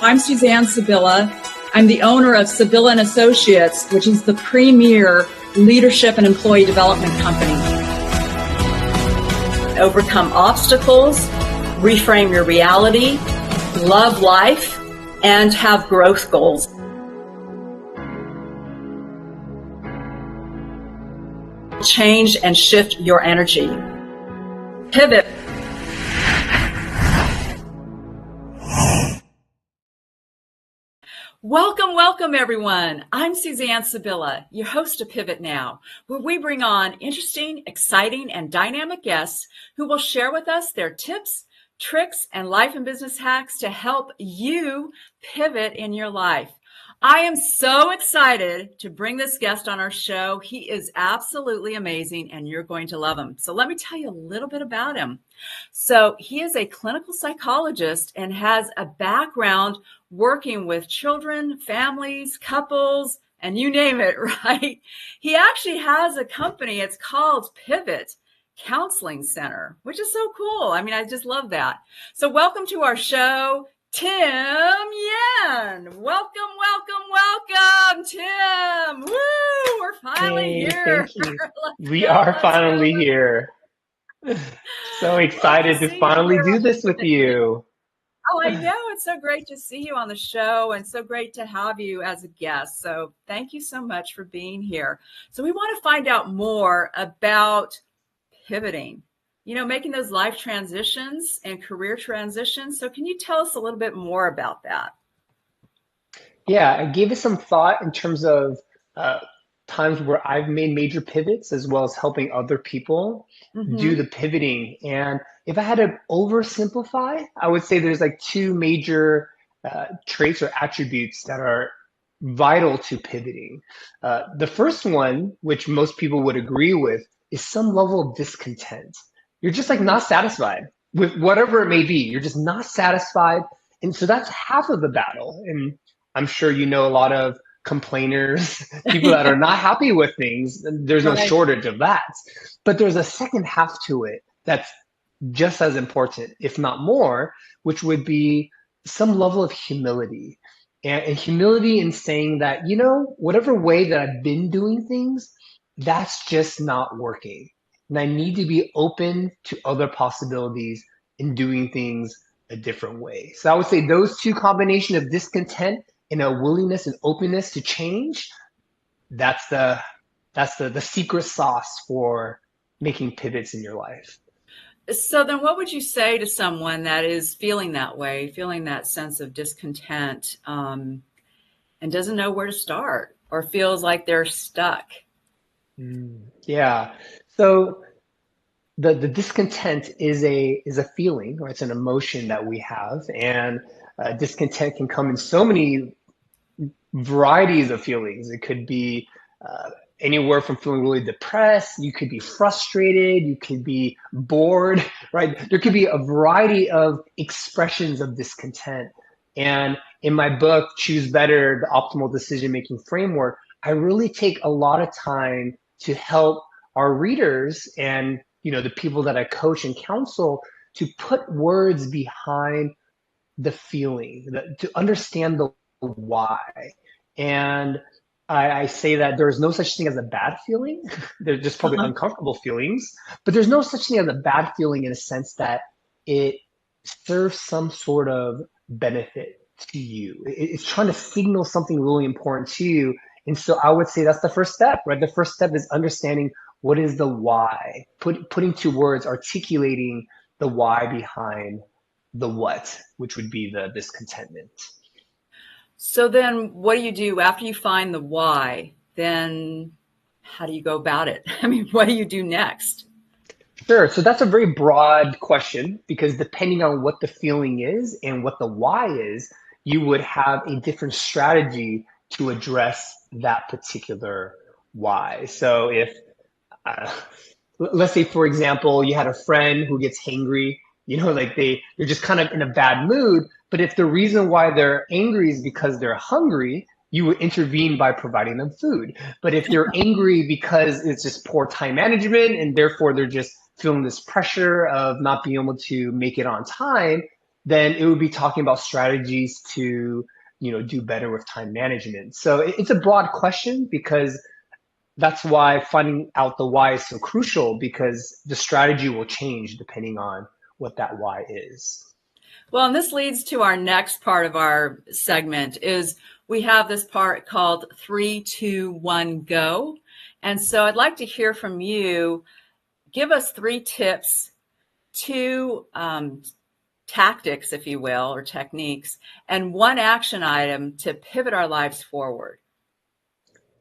I'm Suzanne Sibylla. I'm the owner of Sibylla and Associates, which is the premier leadership and employee development company. Overcome obstacles, reframe your reality, love life, and have growth goals. Change and shift your energy. Pivot. Welcome, everyone. I'm Suzanne Sibylla, your host of Pivot Now, where we bring on interesting, exciting, and dynamic guests who will share with us their tips, tricks, and life and business hacks to help you pivot in your life. I am so excited to bring this guest on our show. He is absolutely amazing, and you're going to love him. So let me tell you a little bit about him. So he is a clinical psychologist and has a background working with children, families, couples, and you name it, right? He actually has a company. It's called Pivot Counseling Center, which is so cool. I mean, I just love that. So welcome to our show, Tim Yan. Welcome, Tim. Woo! We're finally here. Thank you. We are finally here. So excited to finally do this with you. Oh, I know. It's so great to see you on the show and so great to have you as a guest. So thank you so much for being here. So we want to find out more about pivoting, making those life transitions and career transitions. So can you tell us a little bit more about that? Yeah, I gave it some thought in terms of times where I've made major pivots as well as helping other people do the pivoting. And if I had to oversimplify, I would say there's like two major traits or attributes that are vital to pivoting. The first one, which most people would agree with, is some level of discontent. You're just like not satisfied with whatever it may be. You're just not satisfied. And so that's half of the battle. And I'm sure you know a lot of complainers, people that are not happy with things. There's no shortage of that. But there's a second half to it that's just as important, if not more, which would be some level of humility. And humility in saying that, whatever way that I've been doing things, that's just not working. And I need to be open to other possibilities in doing things a different way. So I would say those two combination of discontent and a willingness and openness to change, that's the secret sauce for making pivots in your life. So then what would you say to someone that is feeling that way, feeling that sense of discontent, and doesn't know where to start or feels like they're stuck? Yeah. So the discontent is a feeling, or it's an emotion that we have, and discontent can come in so many varieties of feelings. It could be anywhere from feeling really depressed, you could be frustrated, you could be bored, right? There could be a variety of expressions of discontent. And in my book, Choose Better, the Optimal Decision-Making Framework, I really take a lot of time to help our readers and the people that I coach and counsel to put words behind the feeling, to understand the why. And I say that there is no such thing as a bad feeling. There's just probably uncomfortable feelings, but there's no such thing as a bad feeling in a sense that it serves some sort of benefit to you. It's trying to signal something really important to you. And so I would say that's the first step, right? The first step is understanding what is the why, putting to words, articulating the why behind the what, which would be the discontentment. So then what do you do after you find the why? Then how do you go about it? I mean, what do you do next? Sure. So that's a very broad question because depending on what the feeling is and what the why is, you would have a different strategy to address that particular why. So if, let's say, for example, you had a friend who gets hangry, like they're just kind of in a bad mood. But if the reason why they're angry is because they're hungry, you would intervene by providing them food. But if they're angry because it's just poor time management and therefore they're just feeling this pressure of not being able to make it on time, then it would be talking about strategies to, do better with time management. So it's a broad question because that's why finding out the why is so crucial, because the strategy will change depending on what that why is. Well, and this leads to our next part of our segment is we have this part called 3, 2, 1, go. And so I'd like to hear from you. Give us 3 tips, 2 tactics, if you will, or techniques, and 1 action item to pivot our lives forward.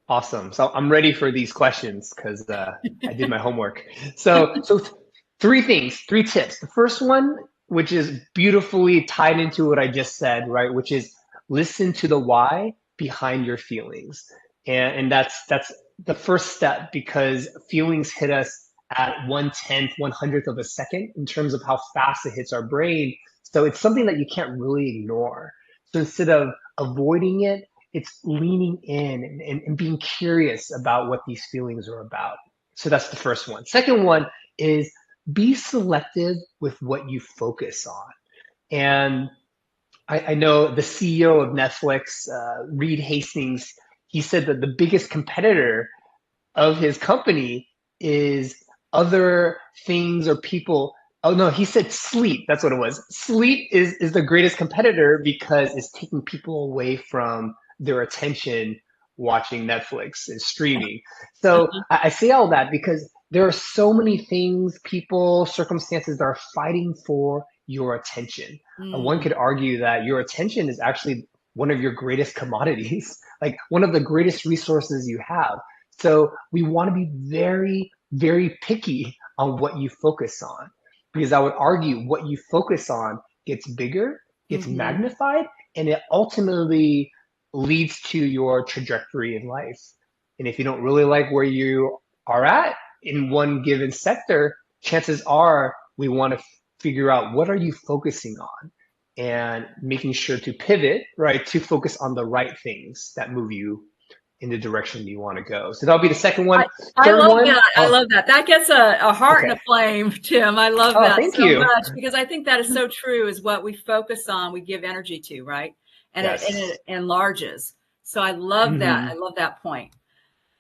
Awesome. So I'm ready for these questions because I did my homework. So 3 things, 3 tips. The first one, which is beautifully tied into what I just said, right? Which is listen to the why behind your feelings, and that's the first step, because feelings hit us at 1/10, 1/100th of a second in terms of how fast it hits our brain. So it's something that you can't really ignore. So instead of avoiding it, it's leaning in and being curious about what these feelings are about. So that's the first one. Second one is be selective with what you focus on. And I know the CEO of Netflix, Reed Hastings, he said that the biggest competitor of his company is other things or people. Oh no, he said sleep. That's what it was. Sleep is the greatest competitor because it's taking people away from their attention watching Netflix and streaming. So I say all that because there are so many things, people, circumstances that are fighting for your attention. One could argue that your attention is actually one of your greatest commodities, like one of the greatest resources you have. So we want to be very, very picky on what you focus on, because I would argue what you focus on gets bigger, gets magnified, and it ultimately leads to your trajectory in life. And if you don't really like where you are at in one given sector, chances are we want to figure out what are you focusing on and making sure to pivot, right, to focus on the right things that move you in the direction you want to go. So that'll be the second one. I Third love one. that. I love that. That gets a heart and Okay. a flame, Tim. I love Oh, that thank so you. much because I think that is so true. Is what we focus on, we give energy to, right? And Yes. it enlarges. So I love that. I Hmm. love that point.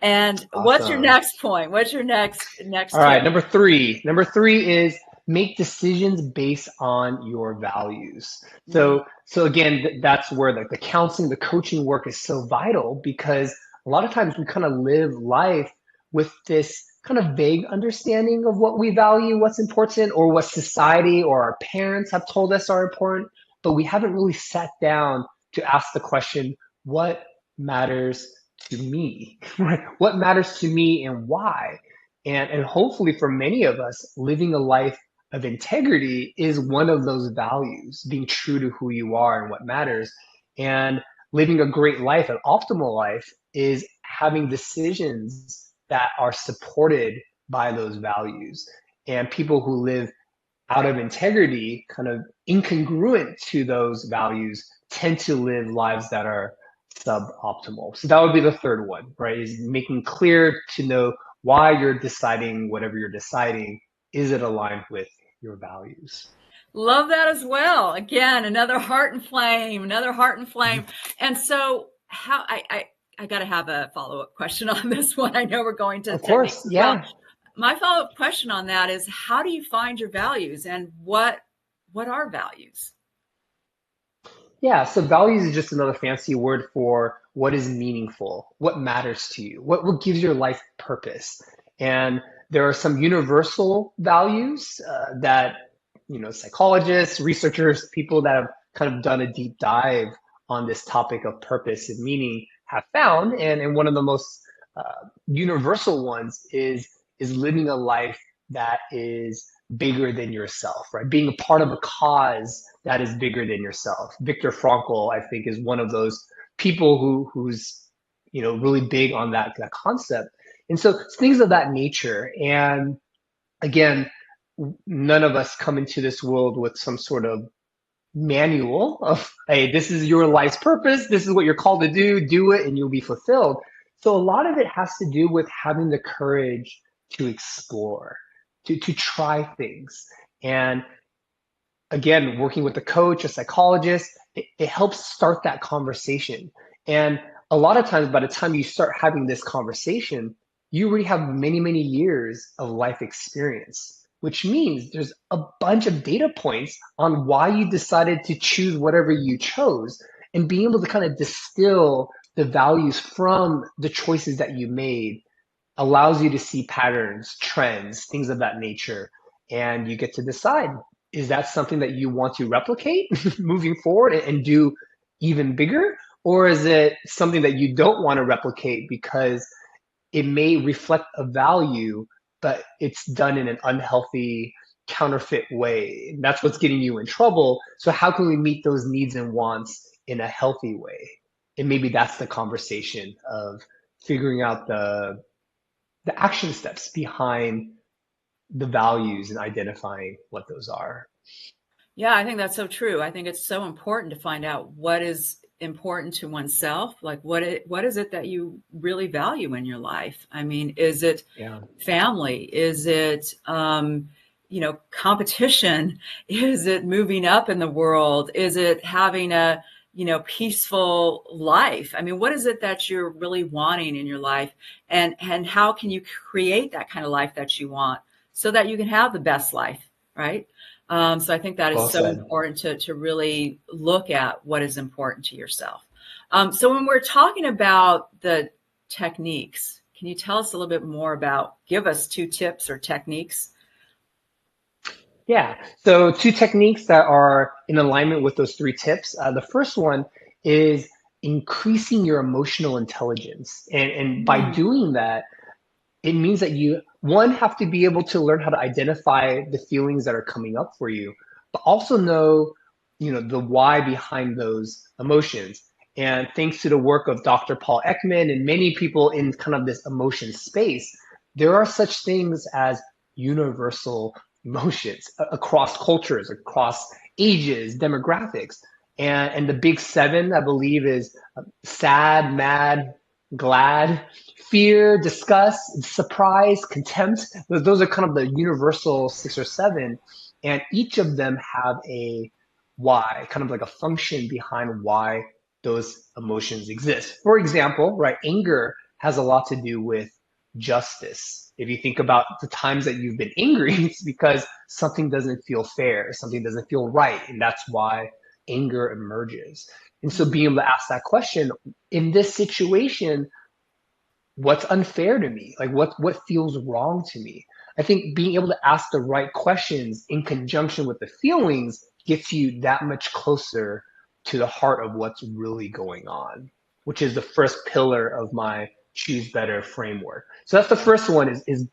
And what's your Awesome. next point? What's your next All right. tip? Number three. Number three is make decisions based on your values. Mm, So again, that's where the counseling, the coaching work is so vital, because a lot of times we kind of live life with this kind of vague understanding of what we value, what's important, or what society or our parents have told us are important, but we haven't really sat down to ask the question, what matters to me? Right? What matters to me and why? And hopefully for many of us, living a life of integrity is one of those values, being true to who you are and what matters. And living a great life, an optimal life, is having decisions that are supported by those values. And people who live out of integrity, kind of incongruent to those values, tend to live lives that are suboptimal. So that would be the third one, right? Is making clear to know why you're deciding whatever you're deciding. Is it aligned with your values? love that as well. Again, another heart and flame, another heart and flame. And so how I got to have a follow-up question on this one. I know we're going to Of techniques course, as well. yeah. My follow-up question on that is how do you find your values and what are values? Yeah, so values is just another fancy word for what is meaningful, what matters to you, what gives your life purpose. And there are some universal values that, psychologists, researchers, people that have kind of done a deep dive on this topic of purpose and meaning have found. And one of the most universal ones is living a life that is bigger than yourself, right? Being a part of a cause that is bigger than yourself. Viktor Frankl, I think, is one of those people who's really big on that concept. And so things of that nature. And again, none of us come into this world with some sort of manual of, hey, this is your life's purpose, this is what you're called to do it and you'll be fulfilled. So a lot of it has to do with having the courage to explore, to try things. And again, working with a coach, a psychologist, it helps start that conversation. And a lot of times, by the time you start having this conversation, you already have many, many years of life experience, which means there's a bunch of data points on why you decided to choose whatever you chose, and being able to kind of distill the values from the choices that you made allows you to see patterns, trends, things of that nature. And you get to decide, is that something that you want to replicate moving forward and do even bigger? Or is it something that you don't want to replicate because it may reflect a value, but it's done in an unhealthy, counterfeit way? And that's what's getting you in trouble. So, how can we meet those needs and wants in a healthy way? And maybe that's the conversation of figuring out the action steps behind the values and identifying what those are. Yeah, I think that's so true. I think it's so important to find out what is important to oneself. Like what is it that you really value in your life? I mean, is it Yeah. family? Is it competition? Is it moving up in the world? Is it having a peaceful life? I mean, what is it that you're really wanting in your life? And how can you create that kind of life that you want so that you can have the best life, right? So I think that is Well so said. important to really look at what is important to yourself. So when we're talking about the techniques, can you tell us a little bit more about, give us 2 tips or techniques? Yeah. So, two techniques that are in alignment with those 3 tips. The first one is increasing your emotional intelligence. And by Mm, doing that, it means that you, one, have to be able to learn how to identify the feelings that are coming up for you, but also know, the why behind those emotions. And thanks to the work of Dr. Paul Ekman and many people in kind of this emotion space, there are such things as universal emotions across cultures, across ages, demographics. And the big 7, I believe, is sad, mad, glad, fear, disgust, surprise, contempt. Those are kind of the universal 6 or 7. And each of them have a why, kind of like a function behind why those emotions exist. For example, right, anger has a lot to do with justice. If you think about the times that you've been angry, it's because something doesn't feel fair, something doesn't feel right, and that's why anger emerges. And so being able to ask that question, in this situation, what's unfair to me? Like what feels wrong to me? I think being able to ask the right questions in conjunction with the feelings gets you that much closer to the heart of what's really going on, which is the first pillar of my choose better framework. So that's the first one, is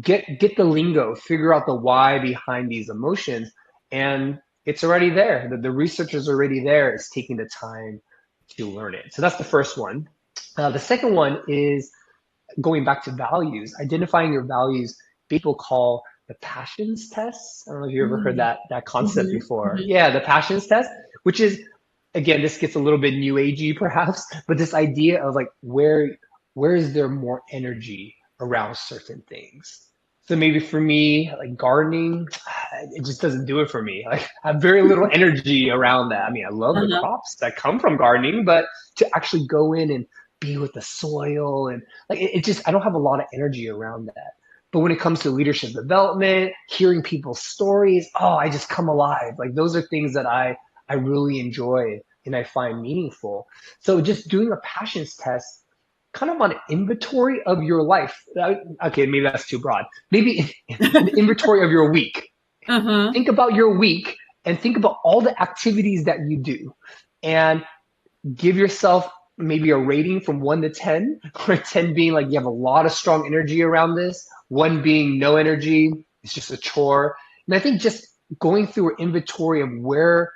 get the lingo, figure out the why behind these emotions, and it's already there. The research is already there. It's taking the time to learn it. So that's the first one. The second one is going back to values, identifying your values. People call the passions test. I don't know if you ever heard mm, that concept mhm, before. mhm. Yeah, the passions test, which is, again, this gets a little bit new agey perhaps, but this idea of like where is there more energy around certain things. So maybe for me, like gardening, it just doesn't do it for me. Like I have very little energy around that. I mean, I love the Uh-huh. crops that come from gardening, but to actually go in and be with the soil and like it just, I don't have a lot of energy around that. But when it comes to leadership development, hearing people's stories, oh, I just come alive. Like those are things that I really enjoy and I find meaningful. So just doing a passions test, kind of on an inventory of your life. Okay, maybe that's too broad. Maybe an inventory of your week. Uh-huh. Think about your week and think about all the activities that you do. And give yourself maybe a rating from 1 to 10, where 10 being like you have a lot of strong energy around this, 1 being no energy, it's just a chore. And I think just going through an inventory of where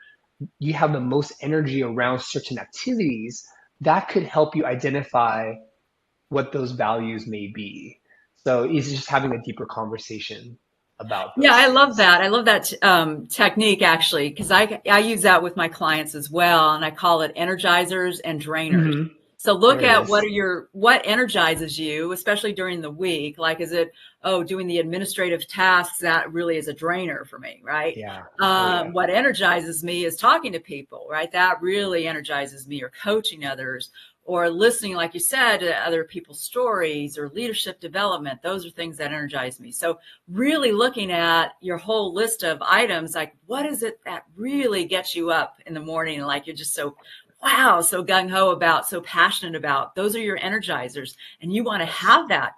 you have the most energy around certain activities, that could help you identify what those values may be. So it's just having a deeper conversation about Yeah, those I love things. that. I love that technique actually, because I use that with my clients as well, and I call it energizers and drainers. Mm-hmm. So look There it at is. what energizes you, especially during the week. Like, is it, doing the administrative tasks? That really is a drainer for me, right? Yeah. Oh yeah. What energizes me is talking to people, right? That really energizes me, or coaching others, or listening, like you said, to other people's stories, or leadership development. Those are things that energize me. So really looking at your whole list of items, like what is it that really gets you up in the morning? Like you're just so, wow, so gung ho about, so passionate about. Those are your energizers. And you want to have that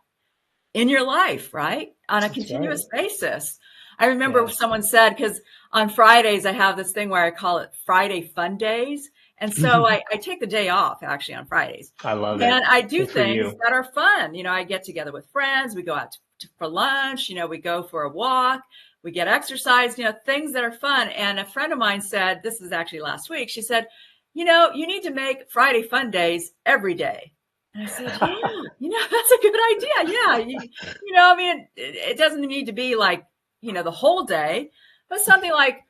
in your life, right? On a That's right. continuous basis. I remember Yes. someone said, because on Fridays, I have this thing where I call it Friday Fun Days. And so I take the day off actually on Fridays. I love it. And I do Good for things you. that are fun. I get together with friends. We go out for lunch. We go for a walk. We get exercise, things that are fun. And a friend of mine said, this is actually last week, she said, you need to make Friday Fun Days every day. And I said, yeah, that's a good idea. Yeah. I mean, it doesn't need to be like, the whole day, but something like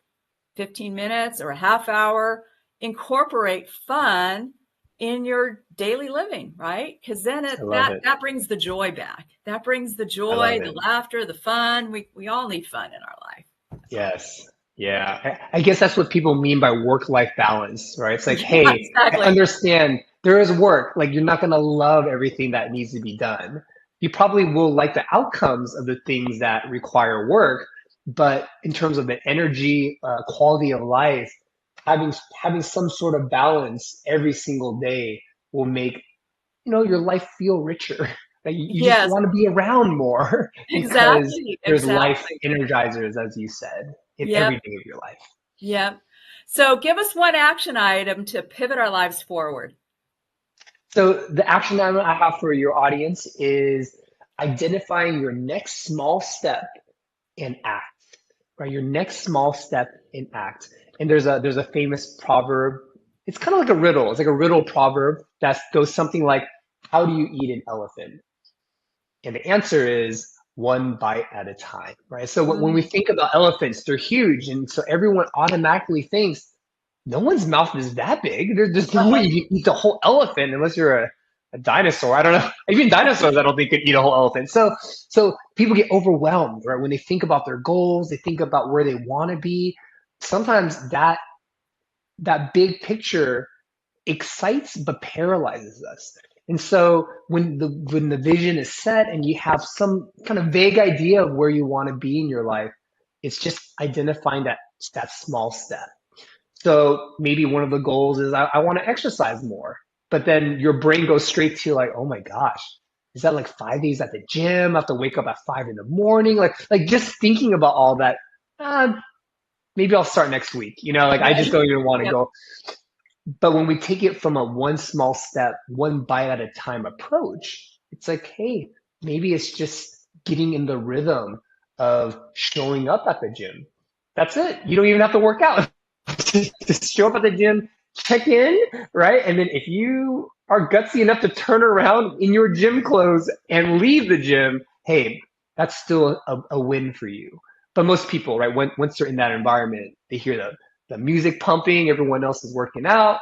15 minutes or a half hour. Incorporate fun in your daily living, right? Because then I love it. that brings the joy back. That brings the I love joy, the it. laughter, the fun. We all need fun in our life. Yes. Yeah. I guess that's what people mean by work-life balance, right? It's like, Yeah, hey, I exactly. understand there is work. Like, you're not going to love everything that needs to be done. You probably will like the outcomes of the things that require work, but in terms of the energy, quality of life, having some sort of balance every single day will make your life feel richer. That you just Yes, want to be around more because exactly. there's life Exactly. energizers, as you said, in every Yep. day of your life. Yep. So give us one action item to pivot our lives forward. So the action item I have for your audience is identifying your next small step and act. Right, your next small step and act. And there's a famous proverb. It's kind of like a riddle. It's like a riddle proverb that goes something like, "How do you eat an elephant?" And the answer is one bite at a time, right? So when we Mm, think about elephants, they're huge. And so everyone automatically thinks no one's mouth is that big. There's no way uh-huh. you can eat the whole elephant unless you're a dinosaur. I don't know. Even dinosaurs, I don't think could eat a whole elephant. So people get overwhelmed, right? When they think about their goals, they think about where they want to be. Sometimes that big picture excites but paralyzes us. And so when the vision is set and you have some kind of vague idea of where you want to be in your life, it's just identifying that small step. So maybe one of the goals is I want to exercise more, but then your brain goes straight to like, oh my gosh, is that like 5 days at the gym? I have to wake up at 5 in the morning. Like just thinking about all that. Uh, Maybe I'll start next week. Like I just Right. don't even want to Yep. go. But when we take it from a one small step, one bite at a time approach, it's like, hey, maybe it's just getting in the rhythm of showing up at the gym. That's it. You don't even have to work out. Just show up at the gym, check in, right? And then if you are gutsy enough to turn around in your gym clothes and leave the gym, hey, that's still a win for you. But most people, right, once they're in that environment, they hear the music pumping, everyone else is working out.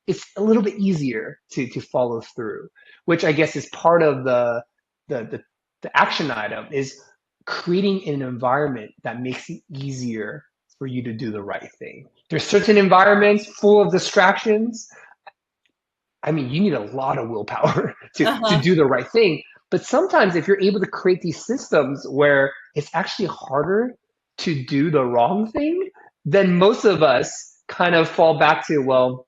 It's a little bit easier to follow through, which I guess is part of the the, the action item is creating an environment that makes it easier for you to do the right thing. There's certain environments full of distractions. I mean, you need a lot of willpower to Uh-huh. do the right thing. But sometimes if you're able to create these systems where it's actually harder to do the wrong thing, then most of us kind of fall back to, well,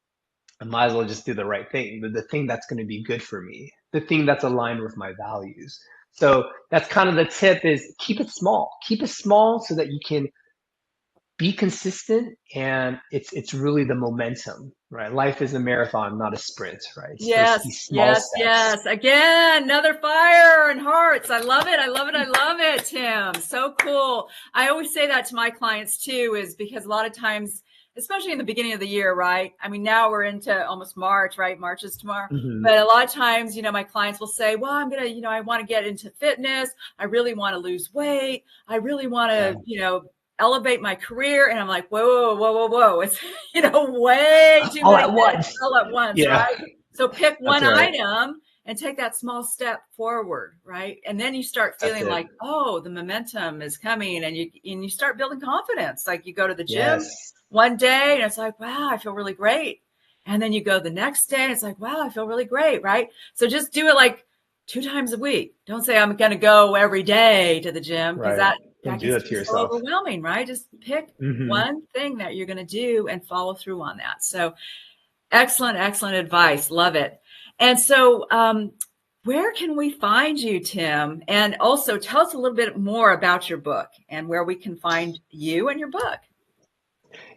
I might as well just do the right thing, the thing that's going to be good for me, the thing that's aligned with my values. So that's kind of the tip is keep it small. Keep it small so that you can be consistent and it's really the momentum, right? Life is a marathon, not a sprint, right? It's these Yes, small yes, steps. yes. Again, another fire and hearts. I love it. I love it. I love it, Tim. So cool. I always say that to my clients too, is because a lot of times, especially in the beginning of the year, right? I mean, now we're into almost March, right? March is tomorrow. Hmm. But a lot of times, my clients will say, well, I'm going to, I want to get into fitness. I really want to lose weight. I really want Yeah. to, elevate my career. And I'm like, whoa, whoa, whoa, whoa, whoa. It's, way too All many at things once. all at once, Yeah. right? So pick That's one right. item and take that small step forward, right? And then you start That's feeling it. like, oh, the momentum is coming, and you start building confidence. Like you go to the gym Yes. one day and it's like, wow, I feel really great. And then you go the next day and it's like, wow, I feel really great, right? So just do it like 2 times a week. Don't say I'm going to go every day to the gym, because Right. that Don't do gets that to to be so yourself. overwhelming, right? Just pick Hmm. one thing that you're going to do and follow through on that. So excellent, excellent advice. Love it. And so, where can we find you, Tim? And also tell us a little bit more about your book and where we can find you and your book.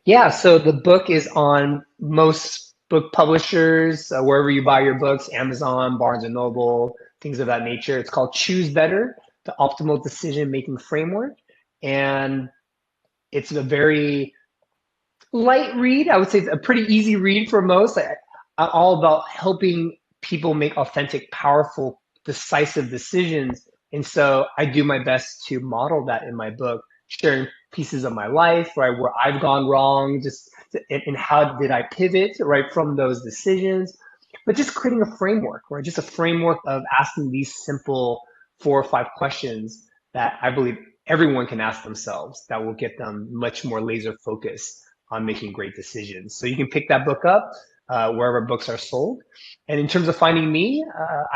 Yeah, so the book is on most book publishers, wherever you buy your books, Amazon, Barnes and Noble, things of that nature. It's called Choose Better, the Optimal Decision Making Framework. And it's a very light read. I would say it's a pretty easy read for most. I'm all about helping people make authentic, powerful, decisive decisions. And so I do my best to model that in my book, sharing pieces of my life, right, where I've gone wrong, and how did I pivot, right, from those decisions. But just creating a framework, right, just a framework of asking these simple 4 or 5 questions that I believe everyone can ask themselves that will get them much more laser focused on making great decisions. So you can pick that book up wherever books are sold. And in terms of finding me,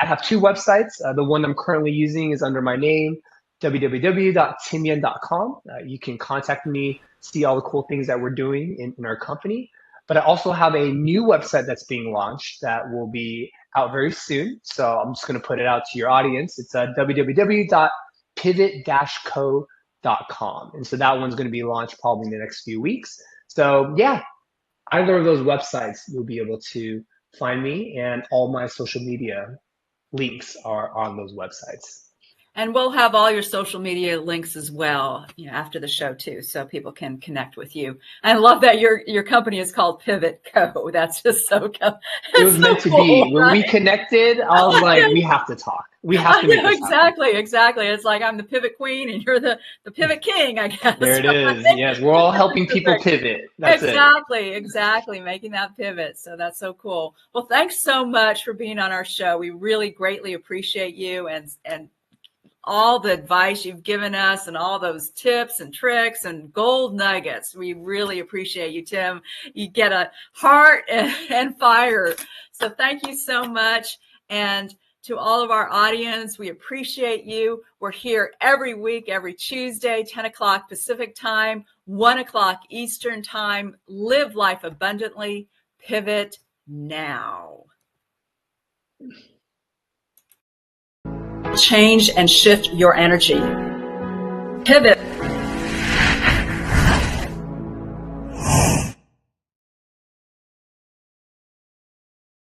I have 2 websites. The one I'm currently using is under my name, www.timian.com. You can contact me, see all the cool things that we're doing in our company. But I also have a new website that's being launched that will be out very soon. So I'm just going to put it out to your audience. It's www.pivot-co.com. And so that one's going to be launched probably in the next few weeks. So yeah, either of those websites, you'll be able to find me, and all my social media links are on those websites. And we'll have all your social media links as well, after the show too, so people can connect with you. I love that your company is called Pivot Co. That's just so It it's was meant so to be. cool, When we right? connected, I was like, we have to talk. We have I to make know this happen. exactly, exactly. It's like I'm the pivot queen and you're the pivot king, I guess. There it So I is. think Yes, we're all helping so people great. pivot. That's it. Exactly, exactly. Making that pivot. So that's so cool. Well, thanks so much for being on our show. We really greatly appreciate you and all the advice you've given us and all those tips and tricks and gold nuggets. We really appreciate you, Tim. You get a heart and fire. So thank you so much. And to all of our audience, we appreciate you. We're here every week, every Tuesday, 10 o'clock Pacific time, 1 o'clock Eastern time. Live life abundantly. Pivot now. Change and shift your energy. Pivot